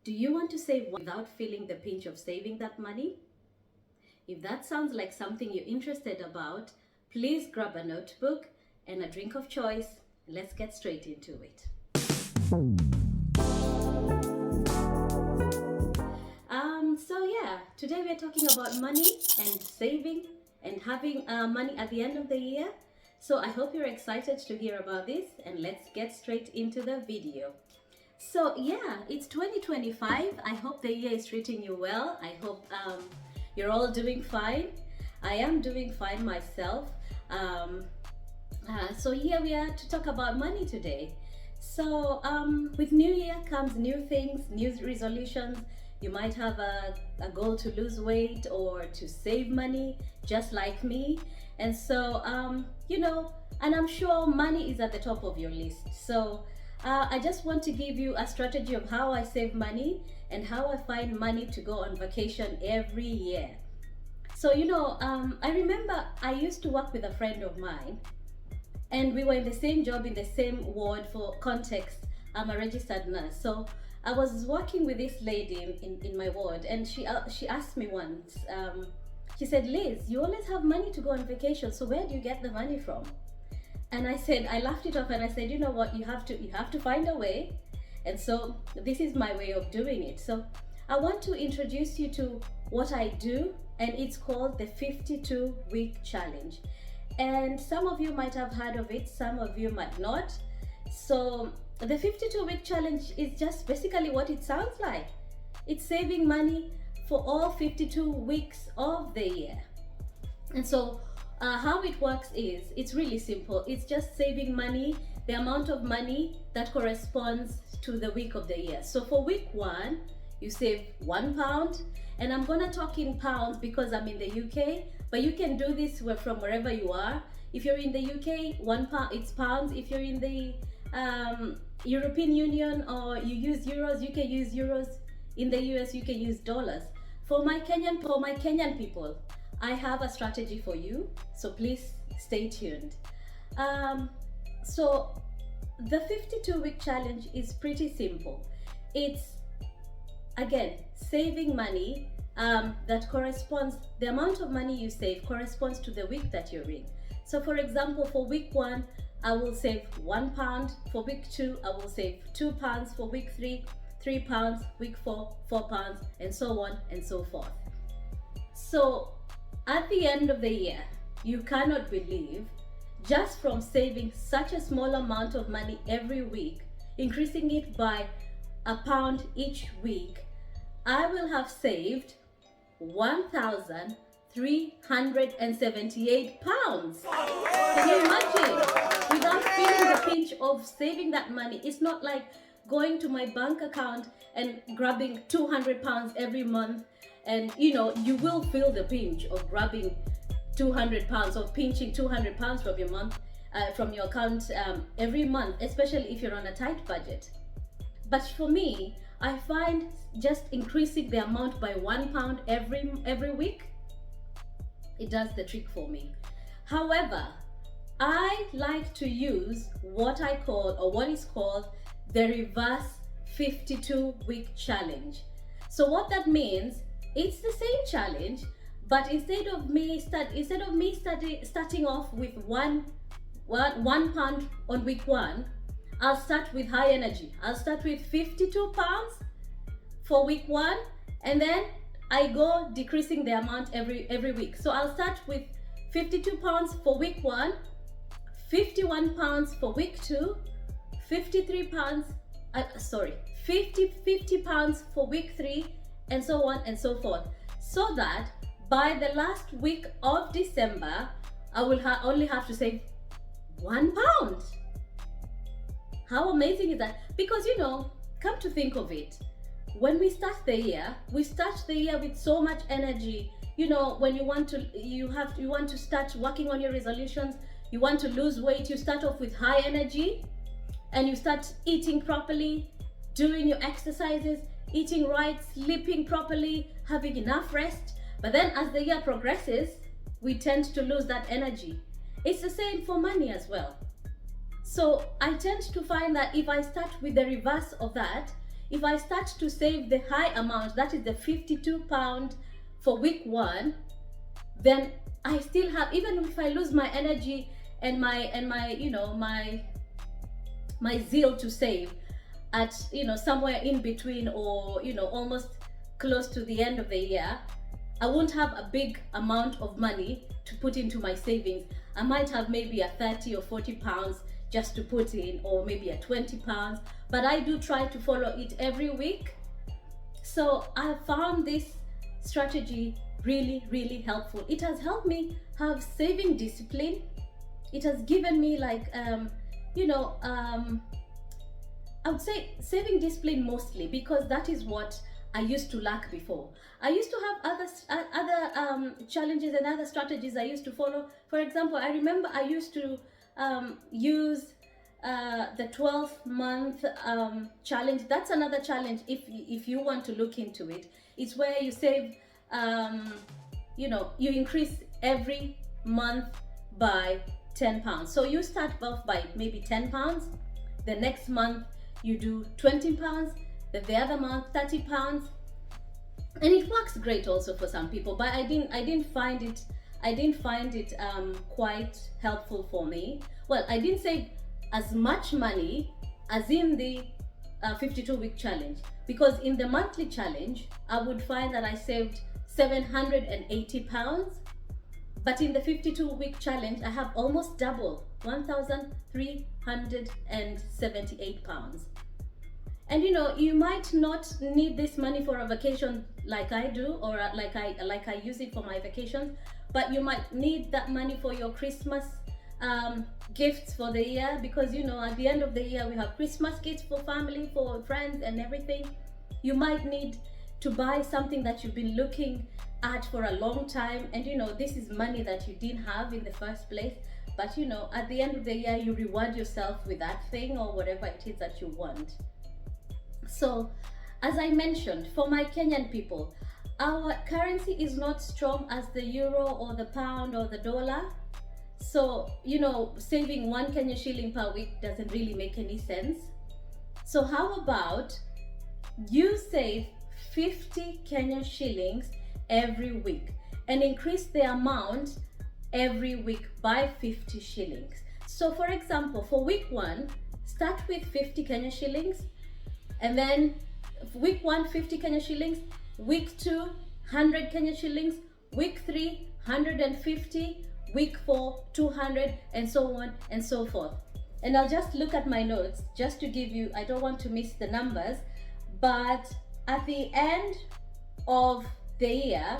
Do you want to save without feeling the pinch of saving that money? If that sounds like something you're interested about, please grab a notebook and a drink of choice. Let's get straight into it. Today we are talking about money and saving and having money at the end of the year. So I hope you're excited to hear about this, and let's get straight into the video. So yeah, it's 2025. I hope the year is treating you well. I hope you're all doing fine. I am doing fine myself. So here we are to talk about money today. So with new year comes new things, new resolutions. You might have a goal to lose weight or to save money, just like me. And so, and I'm sure money is at the top of your list. So I just want to give you a strategy of how I save money and how I find money to go on vacation every year. So, I remember I used to work with a friend of mine, and we were in the same job in the same ward. For context, I'm a registered nurse. So I was working with this lady in my ward, and she asked me once, she said, "Liz, you always have money to go on vacation, so where do you get the money from?" And I laughed it off, and I said, "You know what, you have to find a way." And so this is my way of doing it. So I want to introduce you to what I do, and it's called the 52-week challenge. And some of you might have heard of it, some of you might not. So the 52-week challenge is just basically what it sounds like. It's saving money for all 52 weeks of the year. And so how it works is, it's really simple. It's just saving money, the amount of money that corresponds to the week of the year. So for week 1, you save £1, and I'm gonna talk in pounds because I'm in the UK, but you can do this from wherever you are. If you're in the UK, £1, it's pounds. If you're in the European Union or you use euros, you can use euros. In the US, you can use dollars. For my Kenyan people, I have a strategy for you, so please stay tuned. So the 52-week challenge is pretty simple. It's, again, saving money that corresponds, the amount of money you save corresponds to the week that you're in. So for example, for week 1, I will save £1. For week 2, I will save £2. For week 3, £3. Week 4, £4, and so on and so forth. So at the end of the year, you cannot believe, just from saving such a small amount of money every week, increasing it by £1 each week, I will have saved £1,378. Can you imagine? Without feeling the pinch of saving that money. It's not like going to my bank account and grabbing £200 every month, and you will feel the pinch of grabbing £200 or pinching £200 from your month, from your account every month, especially if you're on a tight budget. But for me, I find just increasing the amount by £1 every week, it does the trick for me. However, I like to use what is called the reverse 52-week challenge. So what that means, it's the same challenge, but instead of me starting off with £1 on week 1, I'll start with high energy. I'll start with £52 for week 1, and then I go decreasing the amount every week. So I'll start with £52 for week 1, £51 for week 2, £50 for week 3, and so on and so forth. So that by the last week of December, I will only have to save £1. How amazing is that? Because come to think of it, when we start the year with so much energy. When you want to start working on your resolutions, you want to lose weight, you start off with high energy, and you start eating properly, doing your exercises, eating right, sleeping properly, having enough rest. But then as the year progresses, we tend to lose that energy. It's the same for money as well. So I tend to find that if I start with the reverse of that, if I start to save the high amount, that is the £52 for week 1, then I still have, even if I lose my energy and my you know, my zeal to save at, you know, somewhere in between, or, you know, almost close to the end of the year, I won't have a big amount of money to put into my savings. I might have maybe a 30 or 40 pounds just to put in, or maybe a 20 pounds, but I do try to follow it every week. So I found this strategy really, really helpful. It has helped me have saving discipline. It has given me like, you know, I would say saving discipline mostly, because that is what I used to lack before. I used to have other challenges and other strategies I used to follow. For example, I remember I used to use the 12-month challenge. That's another challenge if you want to look into it. It's where you save, you know, you increase every month by £10. So you start off by maybe £10. The next month you do £20. Then the other month £30. And it works great also for some people, but I didn't find it quite helpful for me. Well, I didn't save as much money as in the 52-week challenge, because in the monthly challenge I would find that I saved £780, but in the 52-week challenge I have almost double, £1,378. And you know, you might not need this money for a vacation like I do, or like I use it for my vacations, but you might need that money for your Christmas gifts for the year, because you know, at the end of the year we have Christmas gifts for family, for friends and everything. You might need to buy something that you've been looking at for a long time, and you know, this is money that you didn't have in the first place, but you know, at the end of the year you reward yourself with that thing or whatever it is that you want. So, as I mentioned, for my Kenyan people, our currency is not strong as the euro or the pound or the dollar. So, you know, saving 1 Kenyan shilling per week doesn't really make any sense. So how about you save 50 Kenyan shillings every week and increase the amount every week by 50 shillings. So for example, for week 1, start with 50 Kenyan shillings, and then week 1, 50 Kenyan shillings, week 2, 100 Kenyan shillings, week 3, 150, week 4, 200, and so on and so forth. And I'll just look at my notes just to give you, I don't want to miss the numbers, but at the end of the year,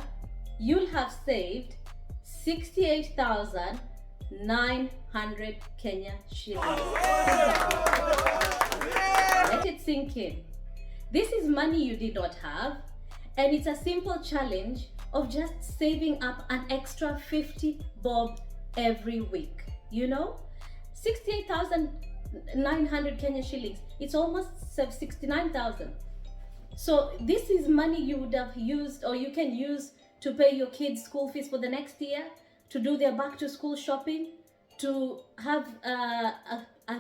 you'll have saved 68,900 Kenya shillings. Let it sink in. This is money you did not have, and it's a simple challenge of just saving up an extra 50 bob every week. You know, 68,900 Kenya shillings. It's almost 69,000. So this is money you would have used, or you can use to pay your kids' school fees for the next year, to do their back to school shopping, to have a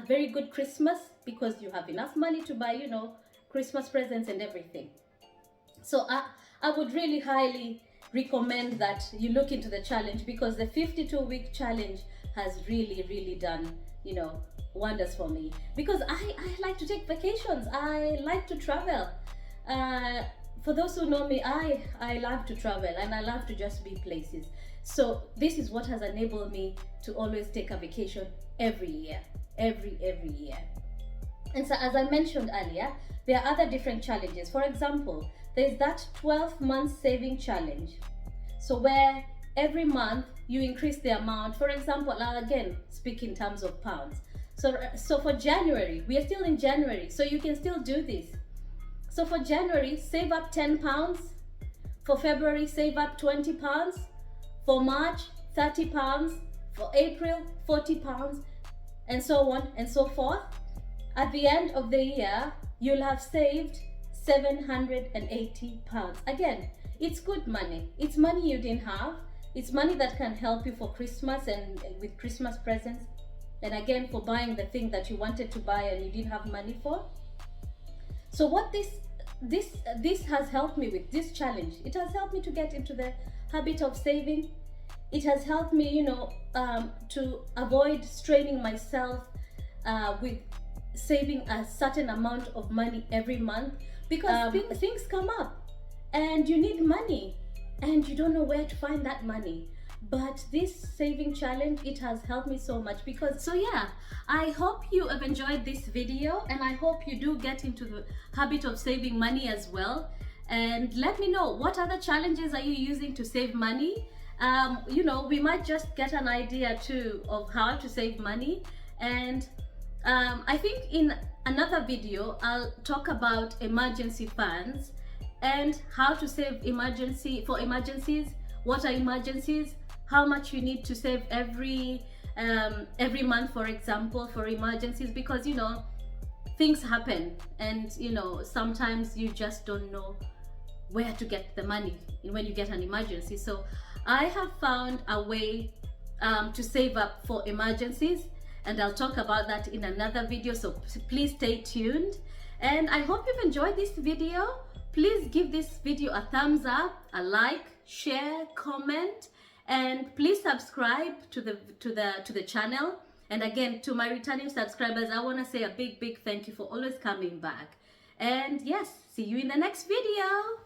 very good Christmas, because you have enough money to buy, you know, Christmas presents and everything. So I would really highly recommend that you look into the challenge, because the 52-week challenge has really done, you know, wonders for me, because I like to take vacations. I like to travel. For those who know me, I love to travel and I love to just be places. So this is what has enabled me to always take a vacation every year, every year. And so, as I mentioned earlier, there are other different challenges. For example, there's that 12-month saving challenge. So where every month you increase the amount. For example, I'll again speak in terms of pounds. So for January, we are still in January, so you can still do this. So for January, save up £10. For February, save up £20. For March, £30. For April, £40, and so on and so forth. At the end of the year, you'll have saved £780. Again, it's good money. It's money you didn't have. It's money that can help you for Christmas and with Christmas presents. And again, for buying the thing that you wanted to buy and you didn't have money for. So what this has helped me with, this challenge, it has helped me to get into the habit of saving. It has helped me, to avoid straining myself with saving a certain amount of money every month, because things come up and you need money and you don't know where to find that money. But this saving challenge, it has helped me so much. Because, so yeah, I hope you have enjoyed this video, and I hope you do get into the habit of saving money as well. And let me know, what other challenges are you using to save money? We might just get an idea too of how to save money. And I think in another video I'll talk about emergency funds and how to save emergencies. What are emergencies? How much you need to save every month, for example, for emergencies, because things happen, and sometimes you just don't know where to get the money when you get an emergency. So I have found a way to save up for emergencies, and I'll talk about that in another video, so please stay tuned. And I hope you've enjoyed this video. Please give this video a thumbs up, a like, share, comment, and please subscribe to the channel. And again, to my returning subscribers, I want to say a big thank you for always coming back. And yes, see you in the next video.